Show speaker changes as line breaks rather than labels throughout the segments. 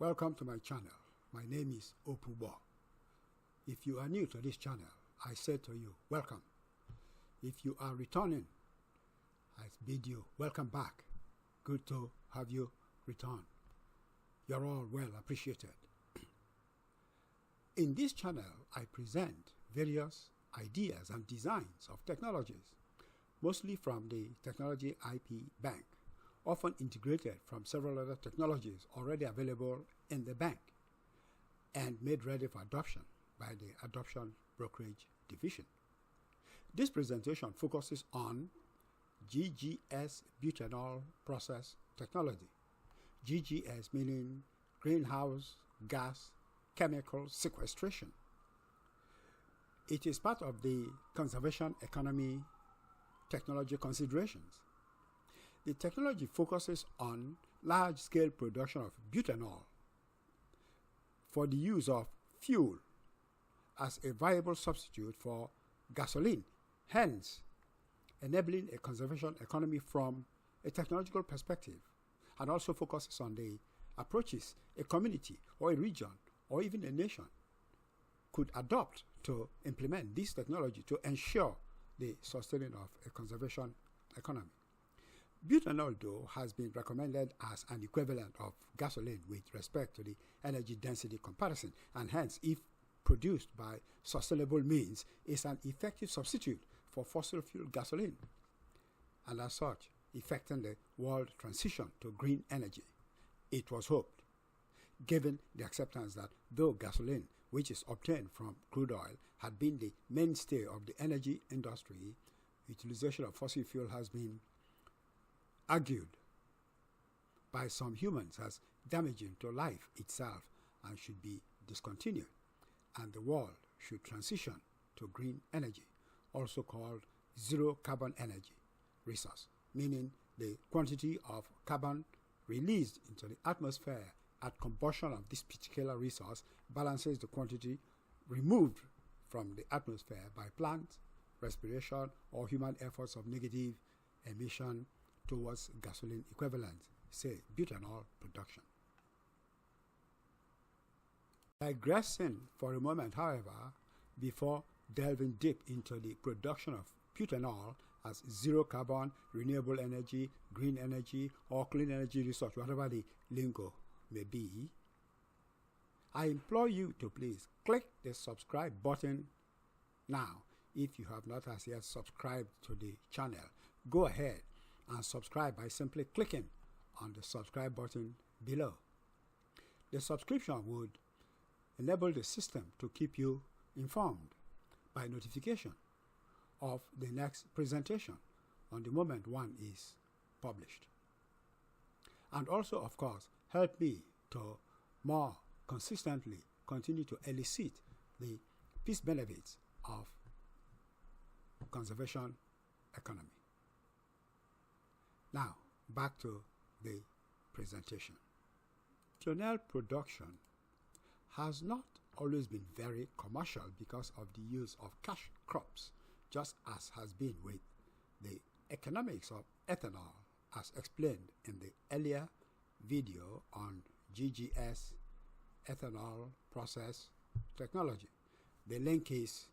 Welcome to my channel. My name is Opubo. If you are new to this channel, I say to you, welcome. If you are returning, I bid you welcome back. Good to have you return. You're all well appreciated. In this channel, I present various ideas and designs of technologies, mostly from the Technology IP Bank, often integrated from several other technologies already available in the bank and made ready for adoption by the Adoption Brokerage Division. This presentation focuses on GGS butanol process technology. GGS meaning greenhouse gas chemical sequestration. It is part of the conservation economy technology considerations. The technology focuses on large-scale production of butanol for the use of fuel as a viable substitute for gasoline, hence enabling a conservation economy from a technological perspective, and also focuses on the approaches a community or a region or even a nation could adopt to implement this technology to ensure the sustaining of a conservation economy. Butanol, though, has been recommended as an equivalent of gasoline with respect to the energy density comparison, and hence, if produced by sustainable means, is an effective substitute for fossil fuel gasoline, and as such, effecting the world transition to green energy. It was hoped, given the acceptance that though gasoline, which is obtained from crude oil, had been the mainstay of the energy industry, utilization of fossil fuel has been argued by some humans as damaging to life itself and should be discontinued, and the world should transition to green energy, also called zero carbon energy resource, meaning the quantity of carbon released into the atmosphere at combustion of this particular resource balances the quantity removed from the atmosphere by plant respiration or human efforts of negative emission towards gasoline equivalent, say butanol production. Digressing for a moment, however, before delving deep into the production of butanol as zero carbon, renewable energy, green energy, or clean energy resource, whatever the lingo may be, I implore you to please click the subscribe button now. If you have not as yet subscribed to the channel, go ahead and subscribe by simply clicking on the subscribe button below. The subscription would enable the system to keep you informed by notification of the next presentation on the moment one is published. And also, of course, help me to more consistently continue to elicit the peace benefits of conservation economy. Now, back to the presentation. Butanol production has not always been very commercial because of the use of cash crops, just as has been with the economics of ethanol, as explained in the earlier video on GGS ethanol process technology. The link is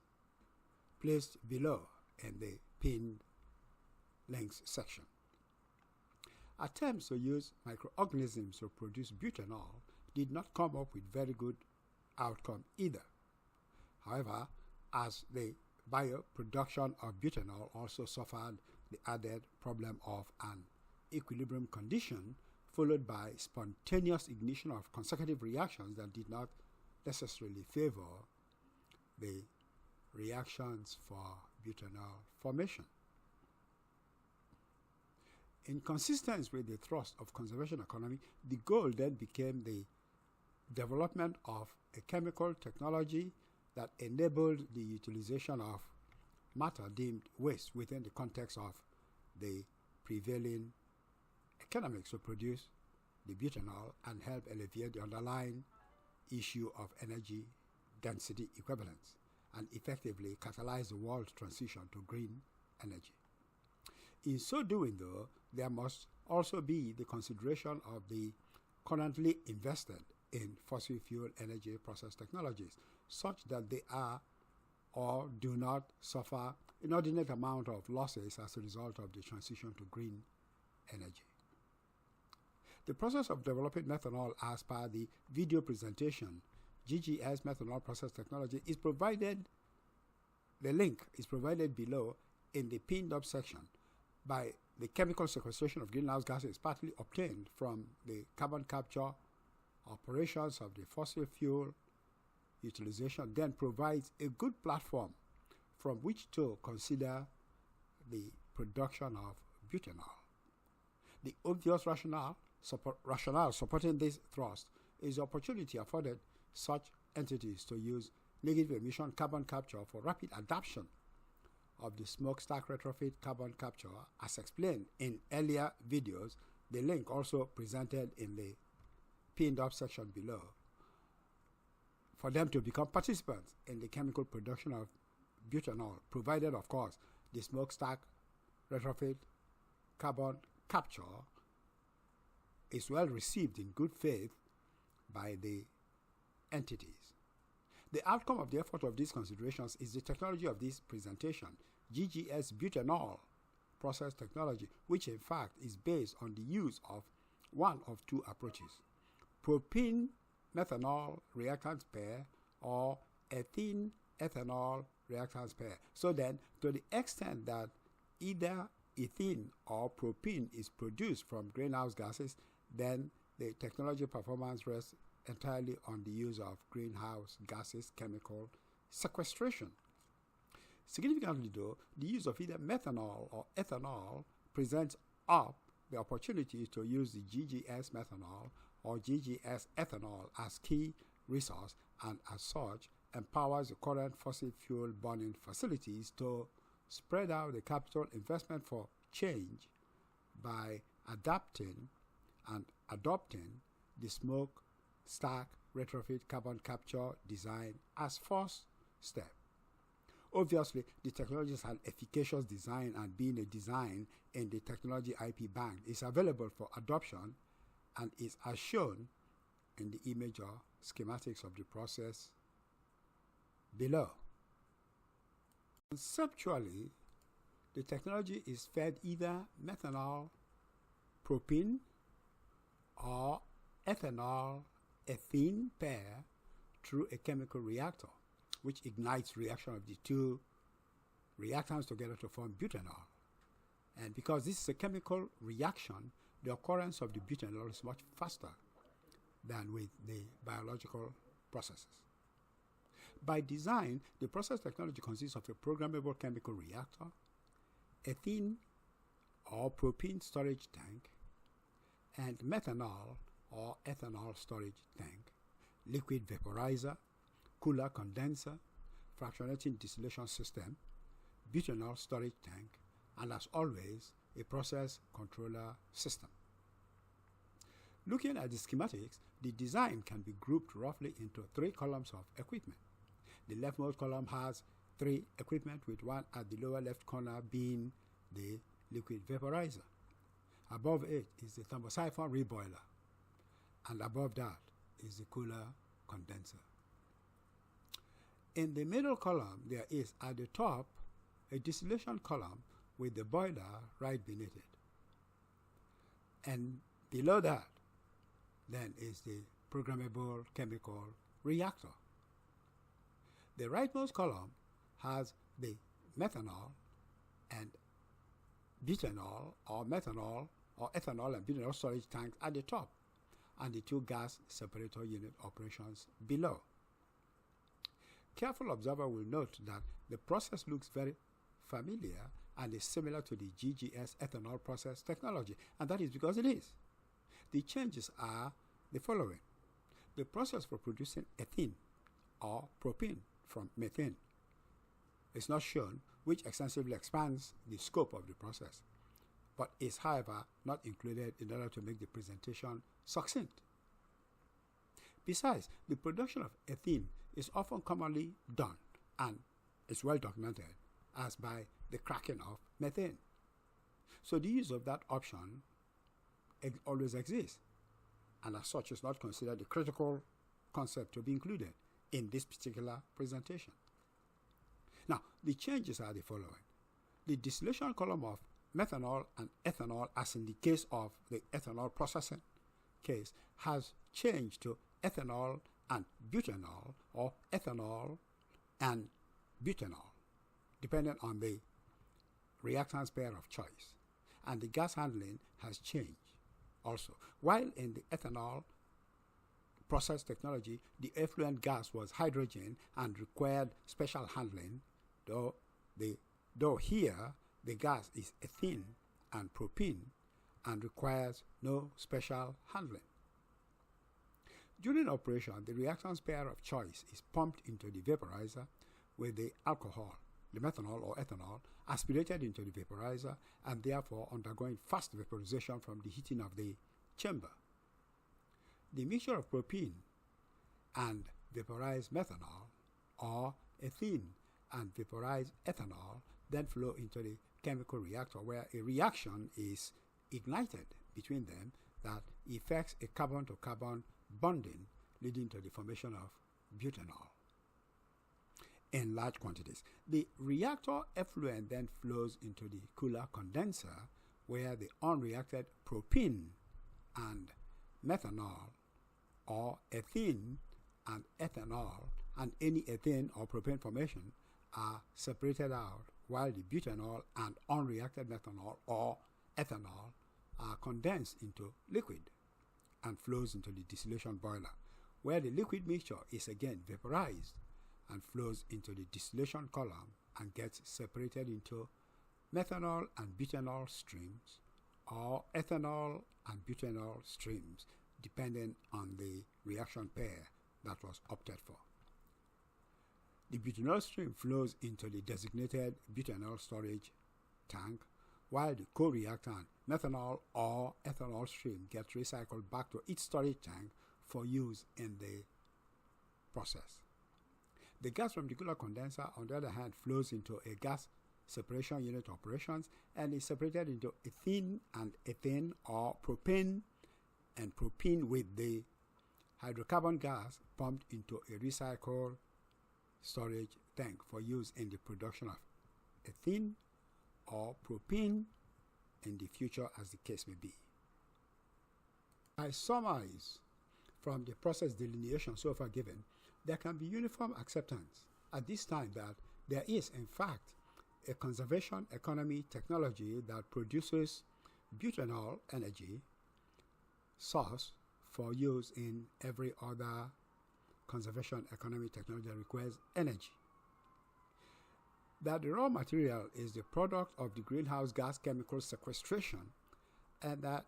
placed below in the pinned links section. Attempts to use microorganisms to produce butanol did not come up with very good outcome either. However, as the bioproduction of butanol also suffered the added problem of an equilibrium condition followed by spontaneous ignition of consecutive reactions that did not necessarily favor the reactions for butanol formation. In consistence with the thrust of conservation economy, the goal then became the development of a chemical technology that enabled the utilization of matter deemed waste within the context of the prevailing economics to produce the butanol and help alleviate the underlying issue of energy density equivalence and effectively catalyze the world transition to green energy. In so doing, though, there must also be the consideration of the currently invested in fossil fuel energy process technologies, such that they are or do not suffer inordinate amount of losses as a result of the transition to green energy. The process of developing methanol as per the video presentation, GGS methanol process technology, is provided, the link is provided below in the pinned up section. By the chemical sequestration of greenhouse gases partly obtained from the carbon capture operations of the fossil fuel utilization then provides a good platform from which to consider the production of butanol. The obvious rationale supporting this thrust is the opportunity afforded such entities to use negative emission carbon capture for rapid adoption of the smokestack retrofit carbon capture as explained in earlier videos, the link also presented in the pinned up section below, for them to become participants in the chemical production of butanol, provided, of course, the smokestack retrofit carbon capture is well received in good faith by the entities. The outcome of the effort of these considerations is the technology of this presentation, GGS butanol process technology, which in fact is based on the use of one of two approaches: propene methanol reactants pair or ethene ethanol reactants pair. So then, to the extent that either ethene or propene is produced from greenhouse gases, then the technology performance rests entirely on the use of greenhouse gases chemical sequestration. Significantly though, the use of either methanol or ethanol presents up the opportunity to use the GGS methanol or GGS ethanol as key resource, and as such empowers the current fossil fuel burning facilities to spread out the capital investment for change by adapting and adopting the smokestack retrofit carbon capture design as first step. Obviously, the technology is an efficacious design, and being a design in the technology IP bank is available for adoption and is as shown in the image or schematics of the process below. Conceptually, the technology is fed either methanol, propene, or ethanol, ethene pair through a chemical reactor, which ignites reaction of the two reactants together to form butanol. And because this is a chemical reaction, the occurrence of the butanol is much faster than with the biological processes. By design, the process technology consists of a programmable chemical reactor, ethene or propene storage tank, and methanol or ethanol storage tank, liquid vaporizer, cooler condenser, fractionating distillation system, butanol storage tank, and as always, a process controller system. Looking at the schematics, the design can be grouped roughly into three columns of equipment. The leftmost column has three equipment, with one at the lower left corner being the liquid vaporizer. Above it is the thermosiphon reboiler, and above that is the cooler condenser. In the middle column, there is at the top a distillation column with the boiler right beneath it. And below that, then is the programmable chemical reactor. The rightmost column has the methanol and butanol or methanol or ethanol and butanol storage tanks at the top, and the two gas separator unit operations below. Careful observer will note that the process looks very familiar and is similar to the GGS ethanol process technology, and that is because it is. The changes are the following. The process for producing ethene or propene from methane is not shown, which extensively expands the scope of the process, but is however not included in order to make the presentation succinct. Besides, the production of ethene is often commonly done and is well documented as by the cracking of methane. So the use of that option always exists, and as such is not considered a critical concept to be included in this particular presentation. Now, the changes are the following. The distillation column of methanol and ethanol, as in the case of the ethanol processing case, has changed to ethanol and butanol, or ethanol and butanol, depending on the reactants pair of choice. And the gas handling has changed also. While in the ethanol process technology, the effluent gas was hydrogen and required special handling, though here the gas is ethene and propene and requires no special handling. During operation, the reactants pair of choice is pumped into the vaporizer with the alcohol, the methanol or ethanol, aspirated into the vaporizer and therefore undergoing fast vaporization from the heating of the chamber. The mixture of propene and vaporized methanol or ethene and vaporized ethanol then flow into the chemical reactor, where a reaction is ignited between them that effects a carbon-to-carbon bonding, leading to the formation of butanol in large quantities. The reactor effluent then flows into the cooler condenser, where the unreacted propene and methanol or ethene and ethanol and any ethane or propane formation are separated out, while the butanol and unreacted methanol or ethanol are condensed into liquid and flows into the distillation boiler, where the liquid mixture is again vaporized and flows into the distillation column and gets separated into methanol and butanol streams or ethanol and butanol streams, depending on the reaction pair that was opted for. The butanol stream flows into the designated butanol storage tank, while the co-reactant methanol or ethanol stream gets recycled back to its storage tank for use in the process. The gas from the cooler condenser, on the other hand, flows into a gas separation unit operations and is separated into ethene and ethane or propane and propene, with the hydrocarbon gas pumped into a recycled storage tank for use in the production of ethene or propene in the future, as the case may be. I summarize from the process delineation so far given, there can be uniform acceptance at this time that there is, in fact, a conservation economy technology that produces butanol energy source for use in every other conservation economy technology that requires energy. That the raw material is the product of the greenhouse gas chemical sequestration, and that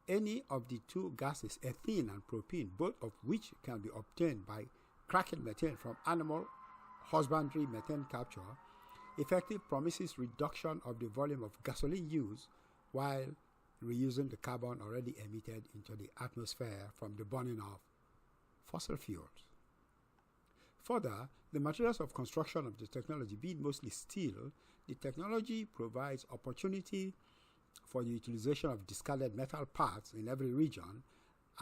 any of the two gases, ethene and propene, both of which can be obtained by cracking methane from animal husbandry methane capture, effective promises reduction of the volume of gasoline used while reusing the carbon already emitted into the atmosphere from the burning of fossil fuels. Further, the materials of construction of the technology being mostly steel, the technology provides opportunity for the utilization of discarded metal parts in every region,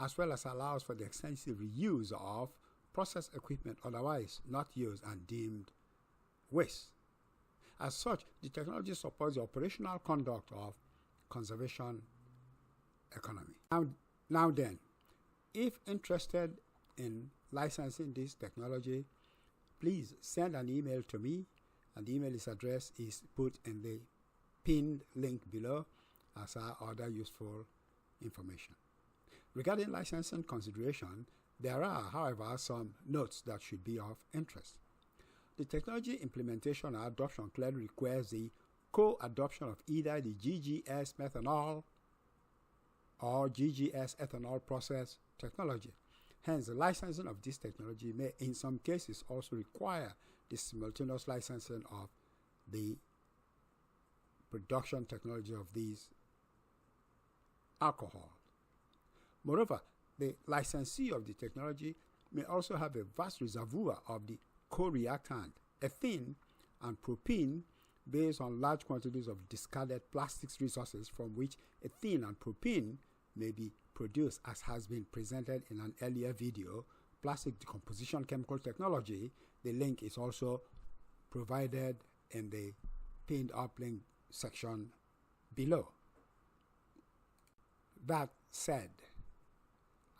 as well as allows for the extensive reuse of process equipment otherwise not used and deemed waste. As such, the technology supports the operational conduct of conservation economy. Now then, if interested in licensing this technology, please send an email to me, and the email address is put in the pinned link below as are other useful information. Regarding licensing consideration, there are, however, some notes that should be of interest. The technology implementation or adoption clearly requires the co-adoption of either the GGS methanol or GGS ethanol process technology. Hence, the licensing of this technology may in some cases also require the simultaneous licensing of the production technology of these alcohol. Moreover, the licensee of the technology may also have a vast reservoir of the co-reactant ethene and propene based on large quantities of discarded plastics resources from which ethene and propene may be produce, as has been presented in an earlier video, plastic decomposition chemical technology. The link is also provided in the pinned up link section below. That said,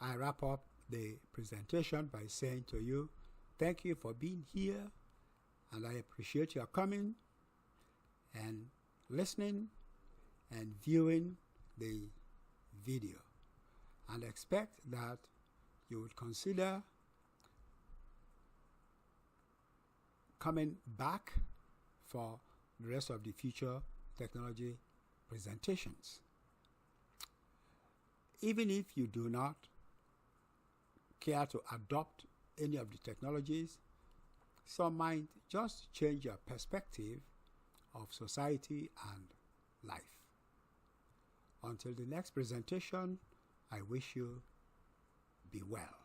I wrap up the presentation by saying to you, thank you for being here, and I appreciate your coming and listening and viewing the video, and expect that you would consider coming back for the rest of the future technology presentations. Even if you do not care to adopt any of the technologies, some might just change your perspective of society and life. Until the next presentation, I wish you be well.